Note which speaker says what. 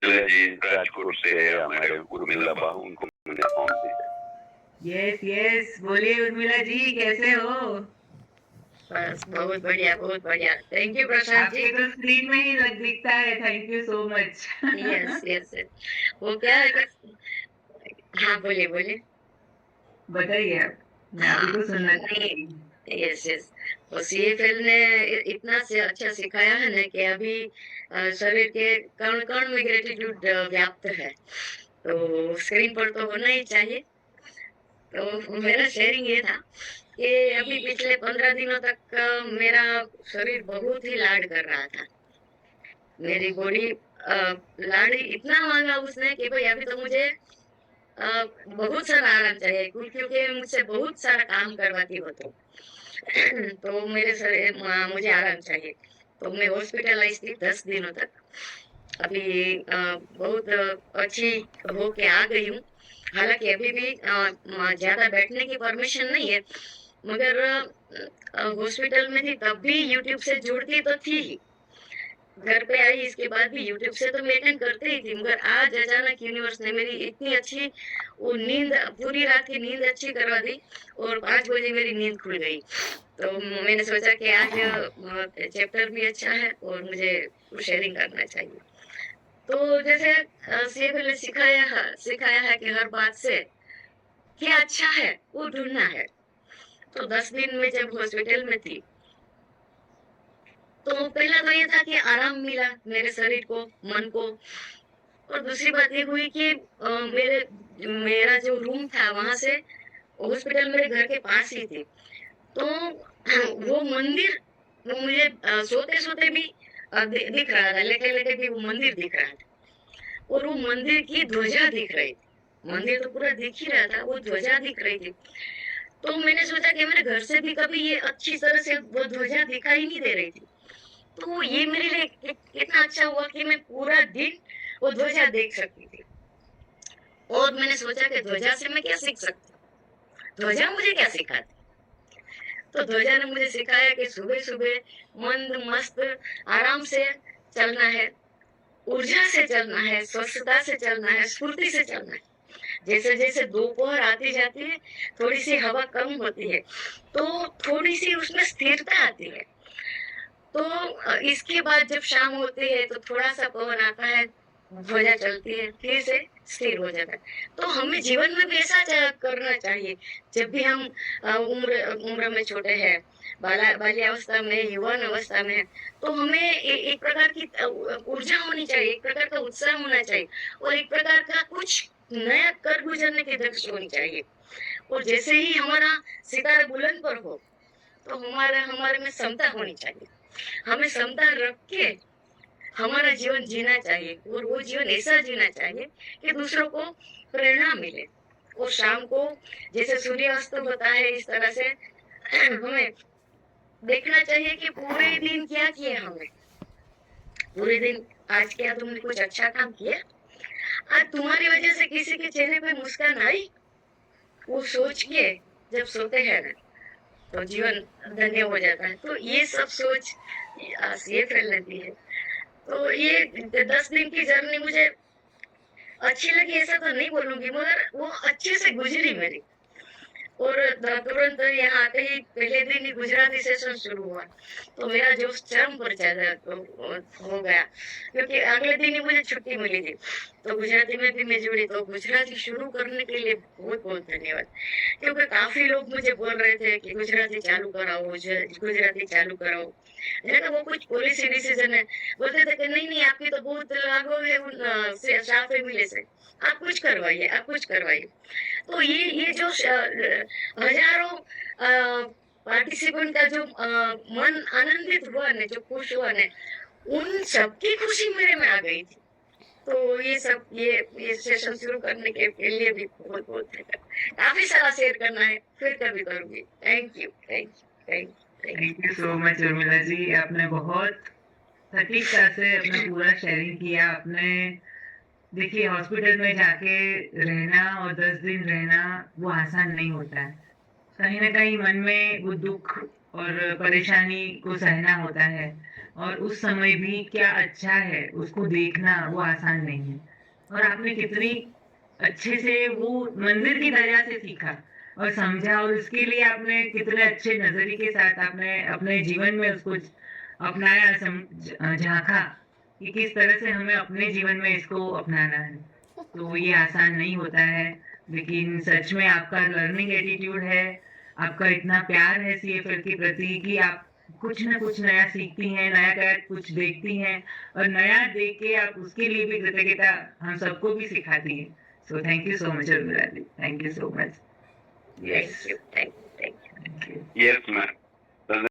Speaker 1: जी राजकोट से है हमारे उर्मिला बाहू, उनको मैंने फोन दिया।
Speaker 2: यस यस, बोलिए उर्मिला जी, कैसे हो?
Speaker 3: बस बहुत बढ़िया, बहुत बढ़िया। Thank you Prashant ji.
Speaker 2: आपके तो स्क्रीन में ही दिखता है। Thank you so much.
Speaker 3: Yes yes yes. वो क्या है कि हाँ, बोलिए बोलिए।
Speaker 2: बताइए आप, मैं
Speaker 3: हाँ,
Speaker 2: अभी तो सुनना
Speaker 3: नहीं,
Speaker 2: चाहूंगी।
Speaker 3: Yes yes. वो सीएफएल ने इतना से अच्छा सिखाया है ना कि अभी शरीर के कण कण में ग्रेटिट्यूड व्याप्त है, तो स्क्रीन पर तो होना ही चाहिए। तो मेरा शेयरिंग ये था कि अभी पिछले 15 दिनों तक मेरा शरीर बहुत ही लाड कर रहा था। मेरी बॉडी लाड इतना मांगा उसने कि भाई अभी तो मुझे बहुत सारा आराम चाहिए, क्योंकि मुझसे बहुत सारा काम करवाती हो तो तो मेरे शरीर मुझे आराम चाहिए। तो मैं हॉस्पिटलाइज थी 10 दिनों तक। अभी बहुत अच्छी होके आ गई हूँ। हालांकि अभी भी ज्यादा बैठने की परमिशन नहीं है, मगर हॉस्पिटल में थी तब भी यूट्यूब से जुड़ती तो थी ही। घर पे आई इसके बाद भी यूट्यूब से तो मैं अटेंड करते ही थी, मगर आज अचानक यूनिवर्स ने मेरी इतनी अच्छी वो नींद, पूरी रात की नींद अच्छी करवा दी और 5 बजे मेरी नींद खुल गई। तो मैंने सोचा कि आज चैप्टर भी अच्छा है और मुझे शेयरिंग करना चाहिए। तो जैसे सीएफएल ने सिखाया है कि हर बात से क्या अच्छा है वो ढूंढना है। तो 10 दिन में जब हॉस्पिटल में थी, तो पहला तो ये था कि आराम मिला मेरे शरीर को, मन को। और दूसरी बात ये हुई कि मेरा जो रूम था वहां से हॉस्पिटल मेरे घर के पास ही थी। तो वो मंदिर, वो मुझे सोते सोते भी दिख रहा था, लेटे लेटे भी वो मंदिर दिख रहा था और वो मंदिर की ध्वजा दिख रही थी। मंदिर तो पूरा दिख ही रहा था, वो ध्वजा दिख रही थी। तो मैंने सोचा कि मेरे घर से भी कभी ये अच्छी तरह से वो ध्वजा दिखाई नहीं दे रही थी। तो ये मेरे लिए कितना अच्छा हुआ कि मैं पूरा दिन वो ध्वजा देख सकती थी। और मैंने सोचा कि ध्वजा से मैं क्या सीख सकती हूँ, ध्वजा मुझे क्या सिखाती। तो ध्वजा ने मुझे सिखाया कि सुबह सुबह मंद मस्त आराम से चलना है, ऊर्जा से चलना है, स्वस्थता से चलना है, स्फूर्ति से चलना है। जैसे जैसे दोपहर आती जाती है, थोड़ी सी हवा कम होती है, तो थोड़ी सी उसमें स्थिरता आती है। तो इसके बाद जब शाम होती है तो थोड़ा सा पवन आता है, ध्वजा चलती है, फिर से स्थिर हो जाता है। तो हमें जीवन में भी ऐसा करना चाहिए। जब भी हम उम्र उम्र में छोटे हैं, बाल्यावस्था में, युवान अवस्था में है, तो हमें एक प्रकार की ऊर्जा होनी चाहिए, एक प्रकार का उत्साह होना चाहिए और एक प्रकार का कुछ नया कर गुजरने की दृष्टि होनी चाहिए। और जैसे ही हमारा सितारा बुलंद पर हो, तो हमारे हमारे में क्षमता होनी चाहिए। हमें क्षमता रख के हमारा जीवन जीना चाहिए और वो जीवन ऐसा जीना चाहिए कि दूसरों को प्रेरणा मिले। और शाम को जैसे सूर्यास्त होता है, इस तरह से हमें देखना चाहिए कि पूरे दिन क्या किया हमने, पूरे दिन आज क्या तुमने कुछ अच्छा काम किया, आज तुम्हारी वजह से किसी के चेहरे पे मुस्कान आई, वो सोच के जब सोते हैं ना, तो जीवन धन्य हो जाता है। तो ये सब सोच ये फैल लेती है। तो ये 10 दिन की जर्नी मुझे अच्छी लगी ऐसा तो नहीं बोलूंगी, मगर वो अच्छे से गुजरी मेरी। और तुरंत यहाँ आते ही पहले दिन ही गुजराती सेशन शुरू हुआ, तो मेरा जोश चरम पर तो हो गया, क्योंकि अगले दिन ही मुझे छुट्टी मिली थी। तो गुजराती में भी मैं जुड़ी, तो गुजराती शुरू करने के लिए बहुत बहुत धन्यवाद। क्योंकि काफी लोग मुझे बोल रहे थे कि गुजराती चालू कराओ, गुजराती चालू कराओ। है ना, वो कुछ पॉलिसी डिसीजन है, बोलते थे कि नहीं नहीं आपकी तो बहुत लागू है उन शाह फैमिली से, आप कुछ करवाइए, आप कुछ करवाइए। तो ये जो हजारों पार्टिसिपेंट का जो मन आनंदित हुआ ने, जो खुश हुआ ने, उन सबकी खुशी मेरे में आ गई थी। तो ये सब ये सेशन शुरू करने के लिए भी बहुत बहुत धन्यवाद। काफी सारा शेयर करना है, फिर कभी करूंगी। Thank you, thank you, thank you, thank
Speaker 2: thank you so much Urmila ji, आपने बहुत सटीकता से अपना पूरा शेयरिंग किया। आपने देखिए, हॉस्पिटल में जाके रहना और 10 दिन रहना वो आसान नहीं होता है। कहीं ना कहीं मन में वो दुख और परेशानी को सहना होता है। और उस समय भी क्या अच्छा है उसको देखना वो आसान नहीं है। और आपने कितनी अच्छे से वो मंदिर की तरह से सीखा और समझा, और उसके लिए आपने कितने अच्छे नजरिए के साथ आपने अपने जीवन में उसको अपनाया, झांका कि किस तरह से हमें अपने जीवन में इसको अपनाना है। तो ये आसान नहीं होता है, लेकिन सच में आपका लर्निंग एटीट्यूड है, आपका इतना प्यार है सीएफएल के प्रति कि आप कुछ ना कुछ नया सीखती हैं, नया कुछ देखती हैं, और नया देख के आप उसके लिए भी कृतज्ञता हम सबको भी सिखाती है। So thank you so much Urmila ji, thank you so much.
Speaker 3: Thank you, thank you, thank you.
Speaker 2: Thank you.
Speaker 1: Yes, ma'am.